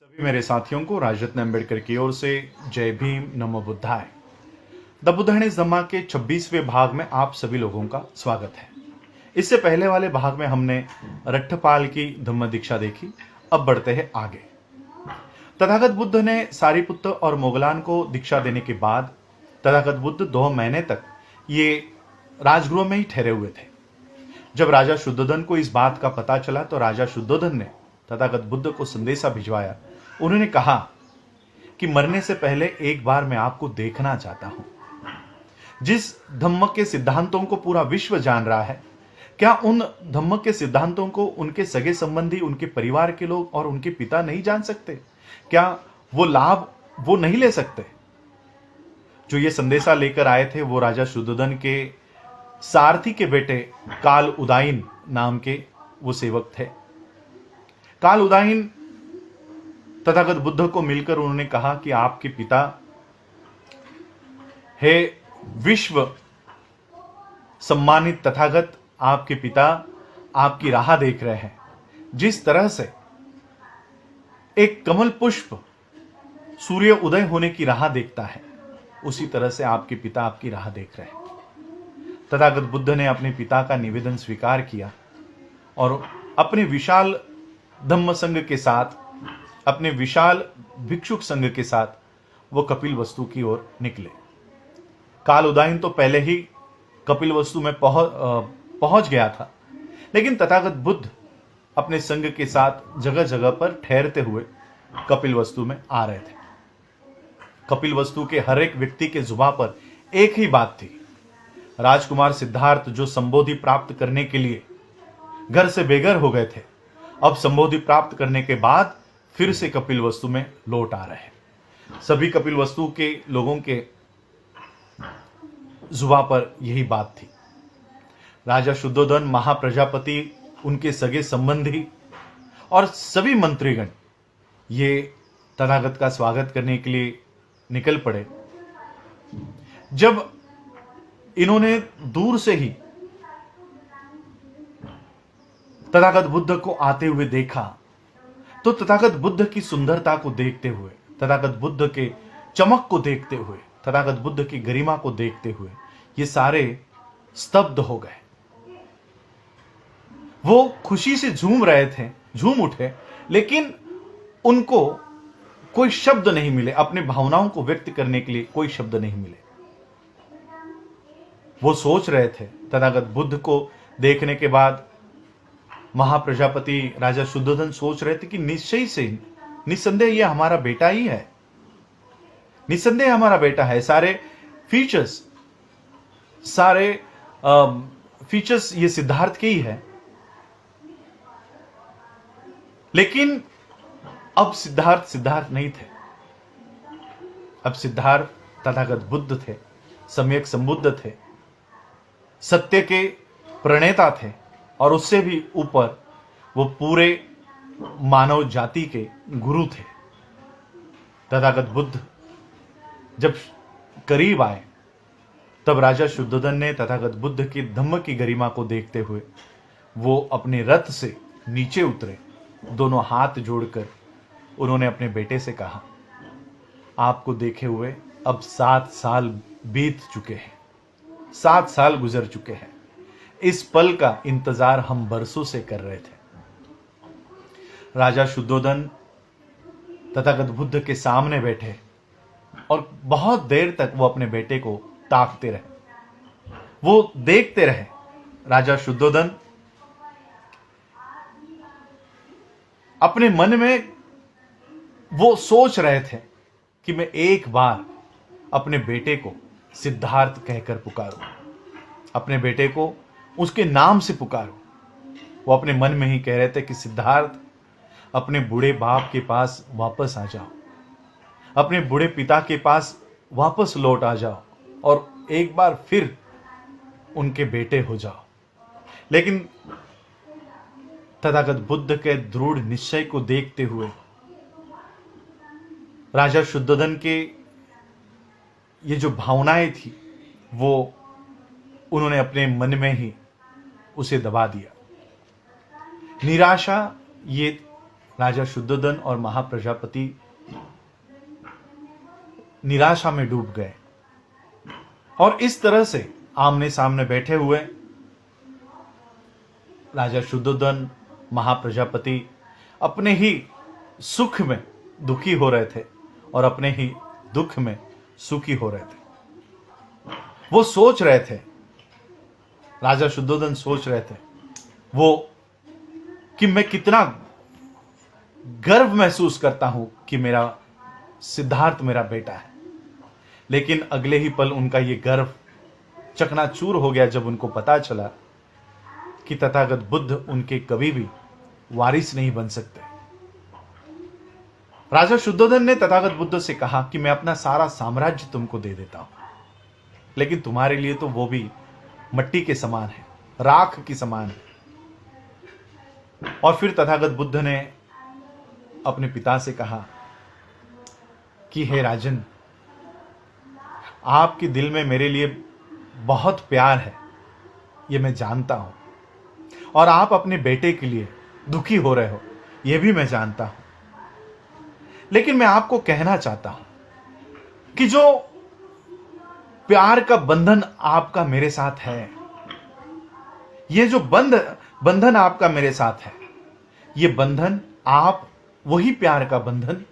सभी मेरे साथियों को राजरत्न अम्बेडकर की ओर से जय भीम, नमो बुद्धाय। द बुद्धाइज धम्मा के 26वें भाग में आप सभी लोगों का स्वागत है। इससे पहले वाले भाग में हमने रट्ठपाल की धम्म दीक्षा देखी। अब बढ़ते हैं आगे। तथागत बुद्ध ने सारिपुत्र और मोगलान को दीक्षा देने के बाद तथागत बुद्ध 2 महीने तक ये राजगृह में ही ठहरे हुए थे। जब राजा शुद्धोधन को इस बात का पता चला तो राजा शुद्धोधन ने तथागत बुद्ध को संदेशा भिजवाया। उन्होंने कहा कि मरने से पहले एक बार मैं आपको देखना चाहता हूं। जिस धम्म के सिद्धांतों को पूरा विश्व जान रहा है, क्या उन धम्म के सिद्धांतों को उनके सगे संबंधी, उनके परिवार के लोग और उनके पिता नहीं जान सकते? क्या वो लाभ वो नहीं ले सकते? जो ये संदेशा लेकर आए थे वो राजा शुद्धोधन के सारथी के बेटे काल उदाइन नाम के वो सेवक थे। काल उदाइन तथागत बुद्ध को मिलकर उन्होंने कहा कि आपके पिता हे विश्व सम्मानित तथागत, आपके पिता आपकी राह देख रहे हैं। जिस तरह से एक कमल पुष्प सूर्य उदय होने की राह देखता है, उसी तरह से आपके पिता आपकी राह देख रहे हैं। तथागत बुद्ध ने अपने पिता का निवेदन स्वीकार किया और अपने विशाल धम्म संघ के साथ, अपने विशाल भिक्षुक संघ के साथ वो कपिलवस्तु की ओर निकले। काल उदाइन तो पहले ही कपिलवस्तु में पहुंच गया था, लेकिन तथागत बुद्ध अपने संघ के साथ जगह जगह पर ठहरते हुए कपिलवस्तु में आ रहे थे। कपिलवस्तु के हर एक व्यक्ति के जुबान पर एक ही बात थी। राजकुमार सिद्धार्थ जो संबोधि प्राप्त करने के लिए घर से बेघर हो गए थे, अब संबोधि प्राप्त करने के बाद फिर से कपिलवस्तु में लौट आ रहे हैं। सभी कपिलवस्तु के लोगों के जुबान पर यही बात थी। राजा शुद्धोधन, महाप्रजापति, उनके सगे संबंधी और सभी मंत्रीगण ये तथागत का स्वागत करने के लिए निकल पड़े। जब इन्होंने दूर से ही तथागत बुद्ध को आते हुए देखा तो तथागत बुद्ध की सुंदरता को देखते हुए, तथागत बुद्ध के चमक को देखते हुए, तथागत बुद्ध की गरिमा को देखते हुए ये सारे स्तब्ध हो गए। वो खुशी से झूम रहे थे, झूम उठे, लेकिन उनको कोई शब्द नहीं मिले। अपने भावनाओं को व्यक्त करने के लिए कोई शब्द नहीं मिले। वो सोच रहे थे, तथागत बुद्ध को देखने के बाद महाप्रजापति राजा शुद्धोधन सोच रहे थे कि निश्चय से, निस्संदेह ये हमारा बेटा ही है, निस्संदेह हमारा बेटा है। सारे फीचर्स ये सिद्धार्थ के ही है। लेकिन अब सिद्धार्थ नहीं थे। अब सिद्धार्थ तथागत बुद्ध थे, सम्यक संबुद्ध थे, सत्य के प्रणेता थे और उससे भी ऊपर वो पूरे मानव जाति के गुरु थे। तथागत बुद्ध जब करीब आए तब राजा शुद्धोधन ने तथागत बुद्ध की धम्म की गरिमा को देखते हुए वो अपने रथ से नीचे उतरे। दोनों हाथ जोड़कर उन्होंने अपने बेटे से कहा, आपको देखे हुए अब 7 साल बीत चुके हैं, 7 साल गुजर चुके हैं। इस पल का इंतजार हम बरसों से कर रहे थे। राजा शुद्धोधन तथागत बुद्ध के सामने बैठे और बहुत देर तक वो अपने बेटे को ताकते रहे, वो देखते रहे। राजा शुद्धोधन अपने मन में वो सोच रहे थे कि मैं एक बार अपने बेटे को सिद्धार्थ कहकर पुकारूं, अपने बेटे को उसके नाम से पुकारूं। वो अपने मन में ही कह रहे थे कि सिद्धार्थ, अपने बूढ़े बाप के पास वापस आ जाओ, अपने बूढ़े पिता के पास वापस लौट आ जाओ और एक बार फिर उनके बेटे हो जाओ। लेकिन तथागत बुद्ध के दृढ़ निश्चय को देखते हुए राजा शुद्धोधन के ये जो भावनाएं थी वो उन्होंने अपने मन में ही उसे दबा दिया। निराशा ये राजा शुद्धोधन और महाप्रजापति निराशा में डूब गए और इस तरह से आमने सामने बैठे हुए राजा शुद्धोधन महाप्रजापति अपने ही सुख में दुखी हो रहे थे और अपने ही दुख में सुखी हो रहे थे। वो सोच रहे थे, राजा शुद्धोधन सोच रहे थे वो कि मैं कितना गर्व महसूस करता हूं कि मेरा सिद्धार्थ मेरा बेटा है। लेकिन अगले ही पल उनका ये गर्व चकनाचूर हो गया जब उनको पता चला कि तथागत बुद्ध उनके कभी भी वारिस नहीं बन सकते। राजा शुद्धोधन ने तथागत बुद्ध से कहा कि मैं अपना सारा साम्राज्य तुमको दे देता हूं, लेकिन तुम्हारे लिए तो वो भी मट्टी के समान है, राख की समान है। और फिर तथागत बुद्ध ने अपने पिता से कहा कि हे राजन, आपके दिल में मेरे लिए बहुत प्यार है, यह मैं जानता हूं, और आप अपने बेटे के लिए दुखी हो रहे हो, यह भी मैं जानता हूं। लेकिन मैं आपको कहना चाहता हूं कि जो प्यार का बंधन आपका मेरे साथ है, यह जो बंधन आपका मेरे साथ है, यह बंधन आप वही प्यार का बंधन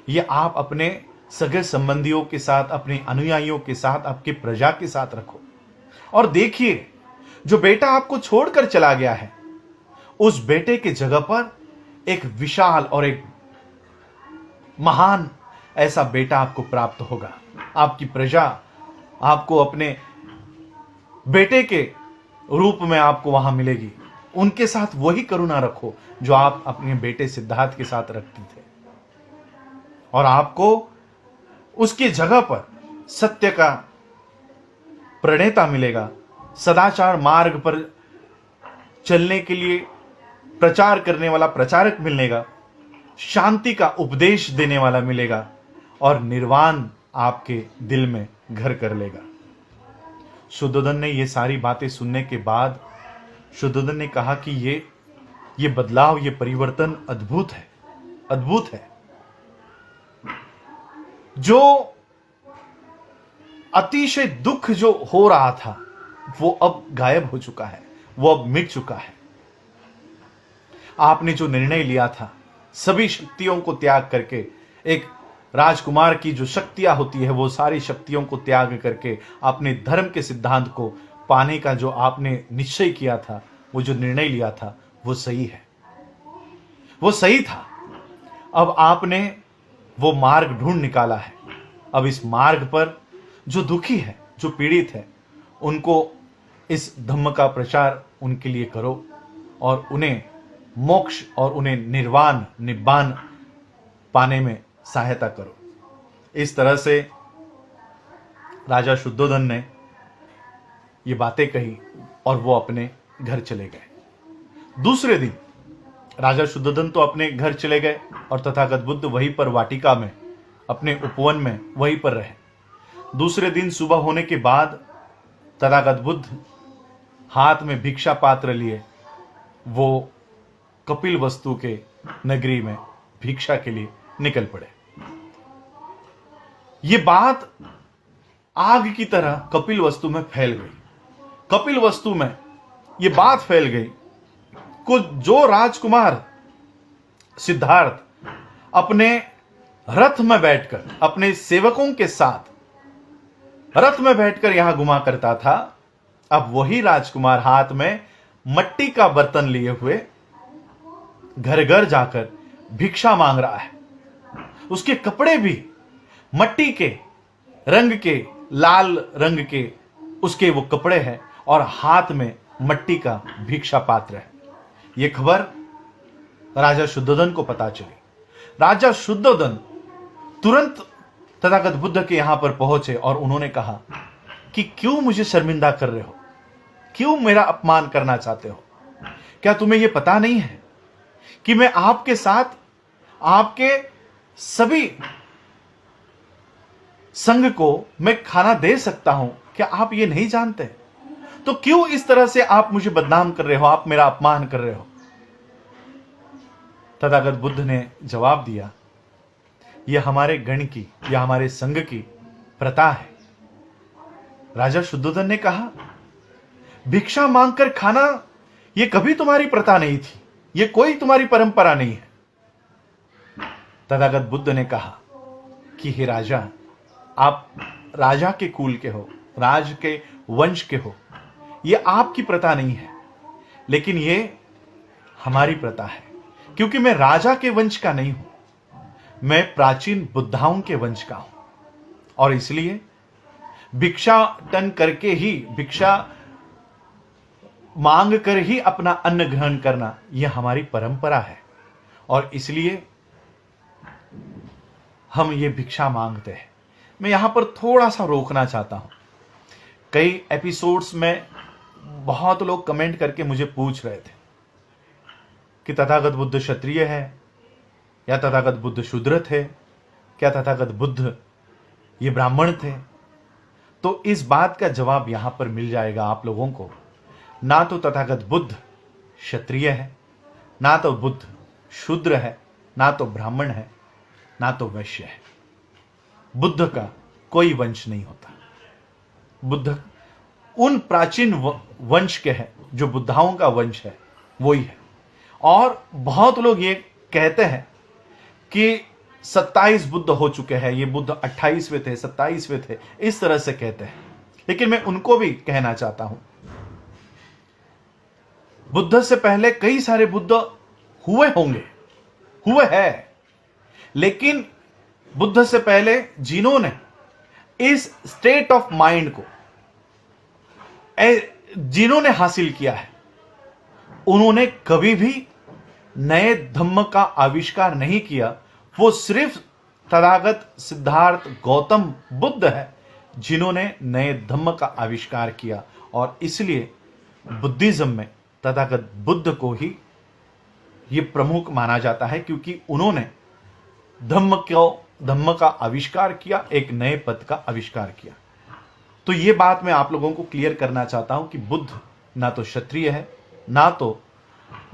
यह आप अपने सगे संबंधियों के साथ, अपने अनुयायियों के साथ, आपके प्रजा के साथ रखो। और देखिए, जो बेटा आपको छोड़कर चला गया है, उस बेटे की जगह पर एक विशाल और एक महान ऐसा बेटा आपको प्राप्त होगा। आपकी प्रजा आपको अपने बेटे के रूप में आपको वहां मिलेगी। उनके साथ वही करुणा रखो जो आप अपने बेटे सिद्धार्थ के साथ रखते थे, और आपको उसकी जगह पर सत्य का प्रणेता मिलेगा, सदाचार मार्ग पर चलने के लिए प्रचार करने वाला प्रचारक मिलेगा, शांति का उपदेश देने वाला मिलेगा, और निर्वाण आपके दिल में घर कर लेगा। शुद्धोधन ने ये सारी बातें सुनने के बाद शुद्धोधन ने कहा कि ये बदलाव, ये परिवर्तन अद्भुत है, अद्भुत है। जो अतिशय दुख जो हो रहा था वो अब गायब हो चुका है, वो अब मिट चुका है। आपने जो निर्णय लिया था, सभी शक्तियों को त्याग करके, एक राजकुमार की जो शक्तियां होती है वो सारी शक्तियों को त्याग करके आपने धर्म के सिद्धांत को पाने का जो आपने निश्चय किया था, वो जो निर्णय लिया था, वो सही है, वो सही था। अब आपने वो मार्ग ढूंढ निकाला है। अब इस मार्ग पर जो दुखी है, जो पीड़ित है, उनको इस धम्म का प्रचार उनके लिए करो और उन्हें मोक्ष और उन्हें निर्वाण निब्बान पाने में सहायता करो। इस तरह से राजा शुद्धोधन ने ये बातें कही और वो अपने घर चले गए। दूसरे दिन राजा शुद्धोधन तो अपने घर चले गए और तथागत बुद्ध वहीं पर वाटिका में, अपने उपवन में वहीं पर रहे। दूसरे दिन सुबह होने के बाद तथागत बुद्ध हाथ में भिक्षा पात्र लिए वो कपिल वस्तु के नगरी में भिक्षा के लिए निकल पड़े। ये बात आग की तरह कपिल वस्तु में फैल गई। कपिल वस्तु में ये बात फैल गई कि जो राजकुमार सिद्धार्थ अपने रथ में बैठकर, अपने सेवकों के साथ रथ में बैठकर यहां घुमा करता था, अब वही राजकुमार हाथ में मट्टी का बर्तन लिए हुए घर घर जाकर भिक्षा मांग रहा है। उसके कपड़े भी मट्टी के रंग के, लाल रंग के उसके वो कपड़े हैं और हाथ में मट्टी का भिक्षा पात्र है। ये खबर राजा शुद्धोधन को पता चली। राजा शुद्धोधन तुरंत तथागत बुद्ध के यहां पर पहुंचे और उन्होंने कहा कि क्यों मुझे शर्मिंदा कर रहे हो, क्यों मेरा अपमान करना चाहते हो? क्या तुम्हें यह पता नहीं है कि मैं आपके साथ आपके सभी संघ को मैं खाना दे सकता हूं? क्या आप ये नहीं जानते? तो क्यों इस तरह से आप मुझे बदनाम कर रहे हो, आप मेरा अपमान कर रहे हो? तथागत बुद्ध ने जवाब दिया, यह हमारे गण की या हमारे संघ की प्रथा है। राजा शुद्धोधन ने कहा, भिक्षा मांगकर खाना यह कभी तुम्हारी प्रथा नहीं थी, यह कोई तुम्हारी परंपरा नहीं है। तथागत बुद्ध ने कहा कि हे राजा, आप राजा के कुल के हो, राज के वंश के हो, यह आपकी प्रथा नहीं है, लेकिन यह हमारी प्रथा है, क्योंकि मैं राजा के वंश का नहीं हूं, मैं प्राचीन बुद्धाओं के वंश का हूं, और इसलिए भिक्षाटन करके ही, भिक्षा मांग कर ही अपना अन्न ग्रहण करना यह हमारी परंपरा है, और इसलिए हम ये भिक्षा मांगते हैं। मैं यहां पर थोड़ा सा रोकना चाहता हूं। कई एपिसोड्स में बहुत लोग कमेंट करके मुझे पूछ रहे थे कि तथागत बुद्ध क्षत्रिय है या तथागत बुद्ध शूद्र थे, क्या तथागत बुद्ध ये ब्राह्मण थे। तो इस बात का जवाब यहां पर मिल जाएगा आप लोगों को। ना तो तथागत बुद्ध क्षत्रिय है, ना तो बुद्ध शूद्र है, ना तो ब्राह्मण है, ना तो वैश्य है। बुद्ध का कोई वंश नहीं होता। बुद्ध उन प्राचीन वंश के है जो बुद्धाओं का वंश है, वही है। और बहुत लोग ये कहते हैं कि 27 बुद्ध हो चुके हैं, ये बुद्ध 28वें थे, 27वें थे, इस तरह से कहते हैं। लेकिन मैं उनको भी कहना चाहता हूं, बुद्ध से पहले कई सारे बुद्ध हुए होंगे, हुए हैं, लेकिन बुद्ध से पहले जिन्होंने इस स्टेट ऑफ माइंड को जिन्होंने हासिल किया है, उन्होंने कभी भी नए धम्म का आविष्कार नहीं किया। वो सिर्फ तथागत सिद्धार्थ गौतम बुद्ध है जिन्होंने नए धम्म का आविष्कार किया, और इसलिए बुद्धिज्म में तथागत बुद्ध को ही ये प्रमुख माना जाता है, क्योंकि उन्होंने धम्म का आविष्कार किया, एक नए पद का आविष्कार किया। तो ये बात मैं आप लोगों को क्लियर करना चाहता हूं कि बुद्ध ना तो क्षत्रिय है, ना तो,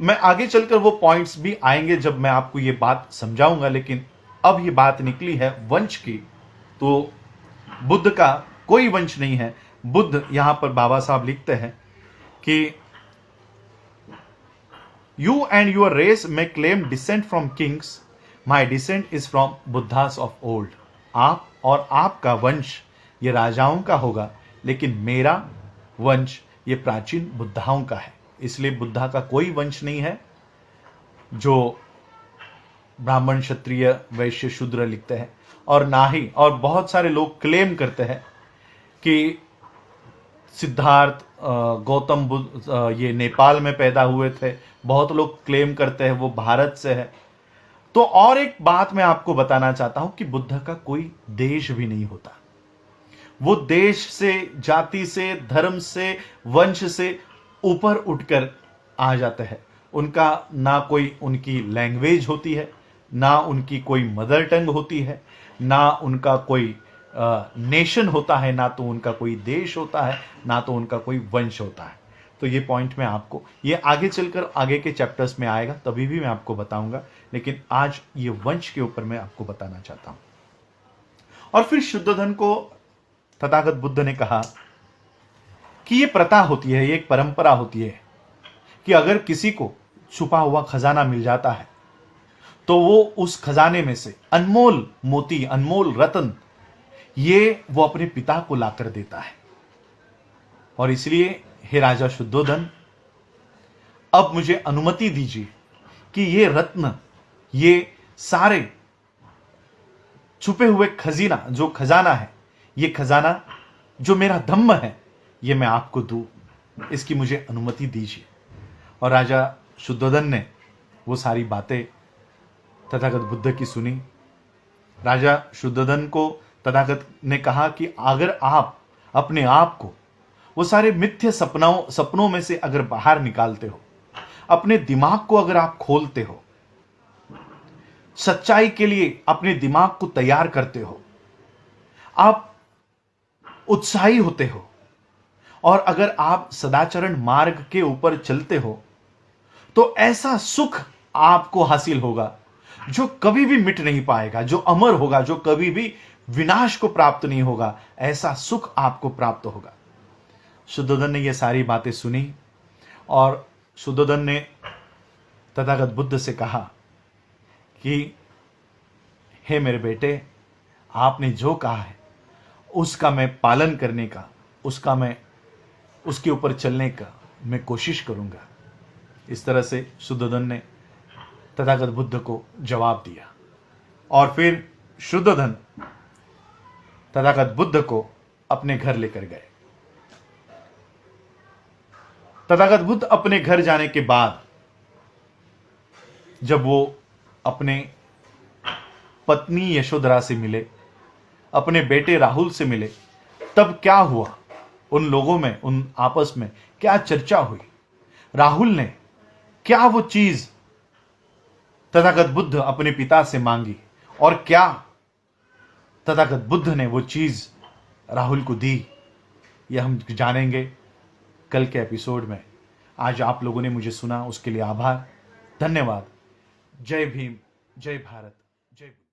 मैं आगे चलकर वो पॉइंट्स भी आएंगे जब मैं आपको ये बात समझाऊंगा, लेकिन अब ये बात निकली है वंश की, तो बुद्ध का कोई वंश नहीं है। बुद्ध, यहां पर बाबा साहब लिखते हैं कि you and your race may claim descent from kings, my descent is from Buddhas of old. आप और आपका वंश ये राजाओं का होगा, लेकिन मेरा वंश ये प्राचीन बुद्धाओं का है। इसलिए बुद्धा का कोई वंश नहीं है जो ब्राह्मण क्षत्रिय वैश्य शूद्र लिखते हैं, और ना ही, और बहुत सारे लोग क्लेम करते हैं कि सिद्धार्थ गौतम बुद्ध ये नेपाल में पैदा हुए थे, बहुत लोग क्लेम करते हैं वो भारत से है। तो और एक बात मैं आपको बताना चाहता हूं कि बुद्ध का कोई देश भी नहीं होता। वो देश से, जाति से, धर्म से, वंश से ऊपर उठकर आ जाते हैं। उनका ना कोई उनकी लैंग्वेज होती है, ना उनकी कोई मदर टंग होती है, ना उनका कोई नेशन होता है, ना तो उनका कोई देश होता है, ना तो उनका कोई वंश होता है। तो ये पॉइंट मैं आपको, ये आगे चलकर आगे के चैप्टर्स में आएगा, तभी भी मैं आपको बताऊंगा, लेकिन आज ये वंश के ऊपर मैं आपको बताना चाहता हूं। और फिर शुद्धोधन को तथागत बुद्ध ने कहा कि ये प्रथा होती है, ये एक परंपरा होती है कि अगर किसी को छुपा हुआ खजाना मिल जाता है तो वो उस खजाने में से अनमोल मोती, अनमोल रत्न, ये वो अपने पिता को लाकर देता है। और इसलिए हे राजा शुद्धोधन, अब मुझे अनुमति दीजिए कि ये रत्न, ये सारे छुपे हुए जो खजाना है, ये खजाना जो मेरा धम्म है, ये मैं आपको दूं, इसकी मुझे अनुमति दीजिए। और राजा शुद्धोधन ने वो सारी बातें तथागत बुद्ध की सुनी। राजा शुद्धोधन को तथागत ने कहा कि अगर आप अपने आप को वो सारे मिथ्य सपनों में से अगर बाहर निकालते हो, अपने दिमाग को अगर आप खोलते हो, सच्चाई के लिए अपने दिमाग को तैयार करते हो, आप उत्साही होते हो, और अगर आप सदाचरण मार्ग के ऊपर चलते हो, तो ऐसा सुख आपको हासिल होगा, जो कभी भी मिट नहीं पाएगा, जो अमर होगा, जो कभी भी विनाश को प्राप्त नहीं होगा, ऐसा सुख आपको प्राप्त होगा। शुद्धोधन ने ये सारी बातें सुनी और शुद्धोधन ने तथागत बुद्ध से कहा कि हे मेरे बेटे, आपने जो कहा है उसका मैं पालन करने का, उसके ऊपर चलने का मैं कोशिश करूंगा। इस तरह से शुद्धोधन ने तथागत बुद्ध को जवाब दिया और फिर शुद्धोधन तथागत बुद्ध को अपने घर लेकर गए। तथागत बुद्ध अपने घर जाने के बाद जब वो अपने पत्नी यशोधरा से मिले, अपने बेटे राहुल से मिले, तब क्या हुआ, उन लोगों में, उन आपस में क्या चर्चा हुई, राहुल ने क्या वो चीज तथागत बुद्ध अपने पिता से मांगी और क्या तथागत बुद्ध ने वो चीज राहुल को दी, यह हम जानेंगे कल के एपिसोड में। आज आप लोगों ने मुझे सुना, उसके लिए आभार, धन्यवाद। जय भीम, जय भारत, जय।